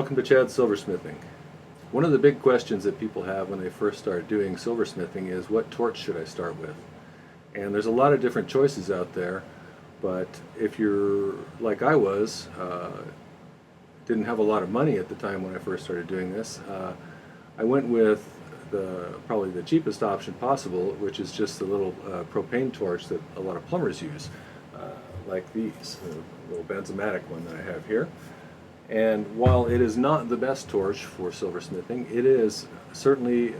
Welcome to Chad's Silversmithing. One of the big questions that people have when they first start doing silversmithing is, what torch should I start with? And there's a lot of different choices out there, but if you're like I was, didn't have a lot of money at the time when I first started doing this, I went with probably the cheapest option possible, which is just a little propane torch that a lot of plumbers use, like these, a little benzomatic one that I have here. And while it is not the best torch for silversmithing, it is certainly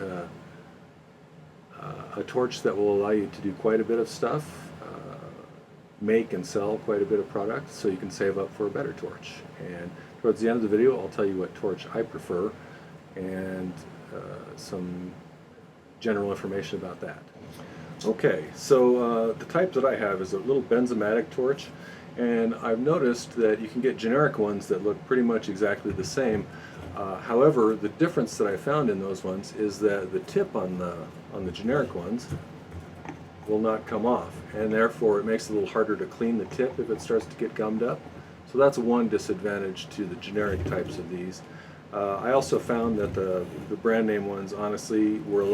a torch that will allow you to do quite a bit of stuff, make and sell quite a bit of product, so you can save up for a better torch. And towards the end of the video, I'll tell you what torch I prefer and some general information about that. Okay, so the type that I have is a little benzomatic torch. And I've noticed that you can get generic ones that look pretty much exactly the same. However, the difference that I found in those ones is that the tip on the generic ones will not come off, and therefore it makes it a little harder to clean the tip if it starts to get gummed up. So that's one disadvantage to the generic types of these. I also found that the brand name ones honestly were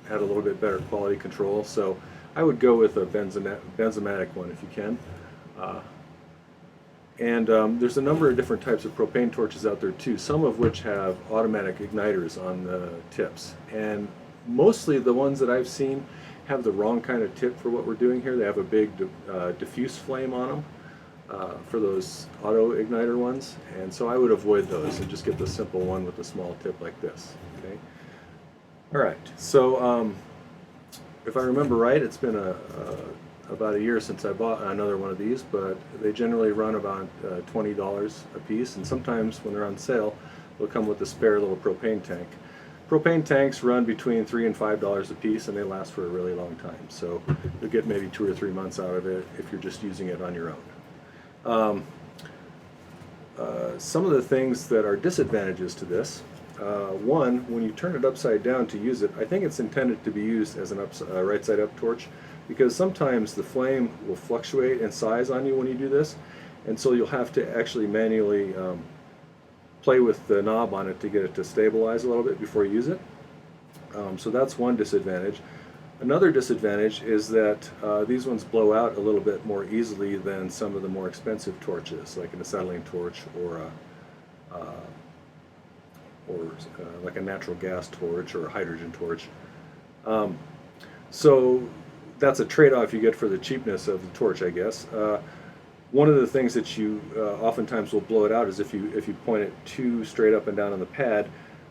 had a little bit better quality control. So I would go with a benzomatic one if you can. There's a number of different types of propane torches out there too, some of which have automatic igniters on the tips. And mostly the ones that I've seen have the wrong kind of tip for what we're doing here. They have a big diffuse flame on them for those auto igniter ones. And so I would avoid those and just get the simple one with the small tip like this. Okay. All right. So if I remember right, it's been about a year since I bought another one of these, but they generally run about $20 a piece, and sometimes when they're on sale they'll come with a spare little propane tank. Propane tanks run between $3 and $5 a piece, and they last for a really long time, so you'll get maybe 2 or 3 months out of it if you're just using it on your own. Some of the things that are disadvantages to this, one, when you turn it upside down to use it, I think it's intended to be used as a right side up torch, because sometimes the flame will fluctuate in size on you when you do this, and so you'll have to actually manually play with the knob on it to get it to stabilize a little bit before you use it. So that's one disadvantage. Another disadvantage is that these ones blow out a little bit more easily than some of the more expensive torches, like an acetylene torch or like a natural gas torch or a hydrogen torch. So that's a trade-off you get for the cheapness of the torch, I guess. One of the things that you oftentimes will blow it out is if you point it too straight up and down on the pad,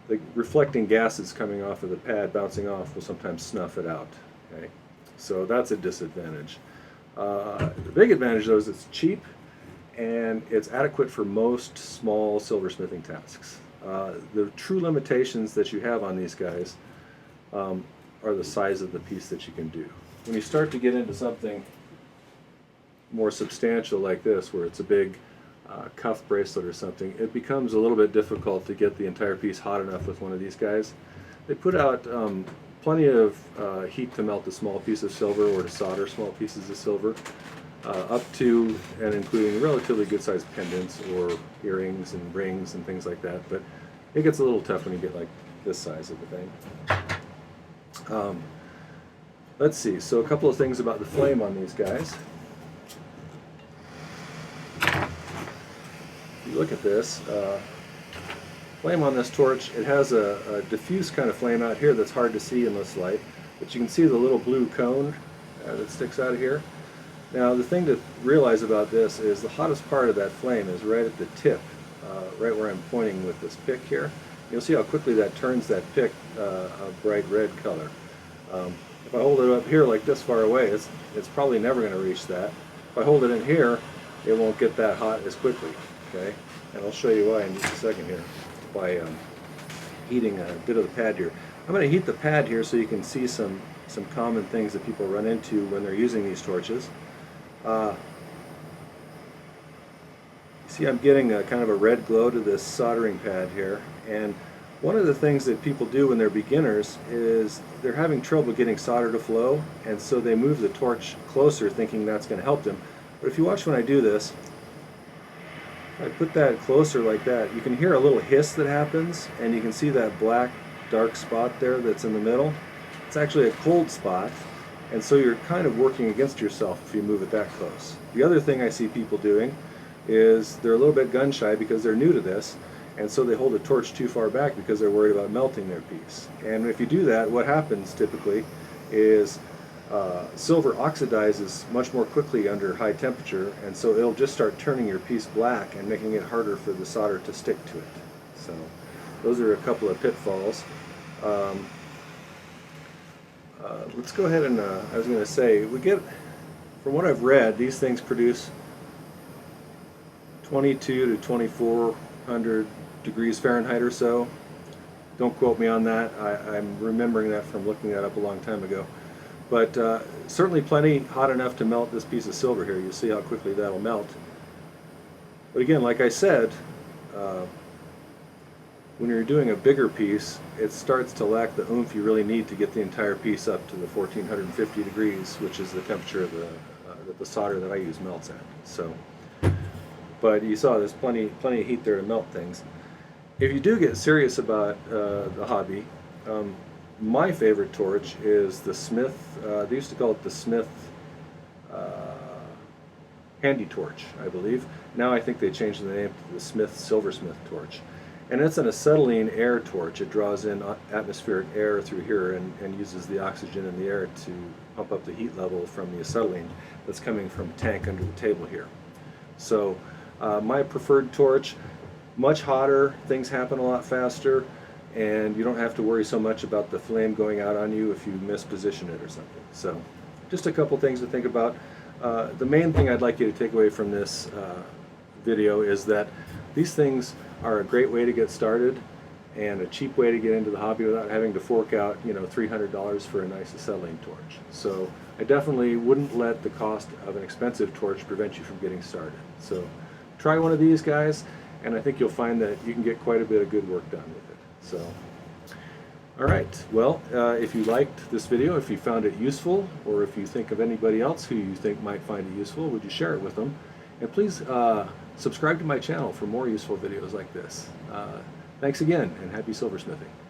the reflecting gases coming off of the pad bouncing off will sometimes snuff it out. Okay, so that's a disadvantage. The big advantage, though, is it's cheap and it's adequate for most small silversmithing tasks. The true limitations that you have on these guys are the size of the piece that you can do. When you start to get into something more substantial like this, where it's a big cuff bracelet or something, it becomes a little bit difficult to get the entire piece hot enough with one of these guys. They put out plenty of heat to melt a small piece of silver or to solder small pieces of silver, up to and including relatively good sized pendants or earrings and rings and things like that, but it gets a little tough when you get like this size of the thing. Let's see, so a couple of things about the flame on these guys. If you look at this, flame on this torch, it has a diffuse kind of flame out here that's hard to see in this light, but you can see the little blue cone that sticks out of here. Now the thing to realize about this is the hottest part of that flame is right at the tip, right where I'm pointing with this pick here. You'll see how quickly that turns that pick a bright red color. If I hold it up here like this far away, it's probably never going to reach that. If I hold it in here, it won't get that hot as quickly. Okay, and I'll show you why in just a second here by heating a bit of the pad here. I'm going to heat the pad here so you can see some common things that people run into when they're using these torches. See, I'm getting a kind of a red glow to this soldering pad here, and one of the things that people do when they're beginners is they're having trouble getting solder to flow, and so they move the torch closer thinking that's going to help them. But if you watch when I do this, I put that closer like that, you can hear a little hiss that happens, and you can see that black dark spot there that's in the middle. It's actually a cold spot, and so you're kind of working against yourself if you move it that close. The other thing I see people doing is they're a little bit gun shy because they're new to this, and so they hold a torch too far back because they're worried about melting their piece. And if you do that, what happens typically is silver oxidizes much more quickly under high temperature, and so it'll just start turning your piece black and making it harder for the solder to stick to it. So those are a couple of pitfalls. Let's go ahead and, I was going to say, from what I've read, these things produce 22 to 2400 degrees Fahrenheit or so. Don't quote me on that. I'm remembering that from looking that up a long time ago. But certainly plenty hot enough to melt this piece of silver here. You'll see how quickly that'll melt. But again, like I said, when you're doing a bigger piece, it starts to lack the oomph you really need to get the entire piece up to the 1450 degrees, which is the temperature of that the solder that I use melts at. So, but you saw there's plenty of heat there to melt things. If you do get serious about the hobby, my favorite torch is the Smith, they used to call it the Smith Handy Torch, I believe. Now I think they changed the name to the Smith Silversmith torch. And it's an acetylene air torch. It draws in atmospheric air through here and uses the oxygen in the air to pump up the heat level from the acetylene that's coming from a tank under the table here. So my preferred torch, much hotter, things happen a lot faster, and you don't have to worry so much about the flame going out on you if you misposition it or something. So just a couple things to think about. The main thing I'd like you to take away from this video is that these things are a great way to get started and a cheap way to get into the hobby without having to fork out, you know, $300 for a nice acetylene torch. So I definitely wouldn't let the cost of an expensive torch prevent you from getting started. So try one of these guys, and I think you'll find that you can get quite a bit of good work done with it. So, all right, well, if you liked this video, if you found it useful, or if you think of anybody else who you think might find it useful, would you share it with them? And please subscribe to my channel for more useful videos like this. Thanks again, and happy silversmithing.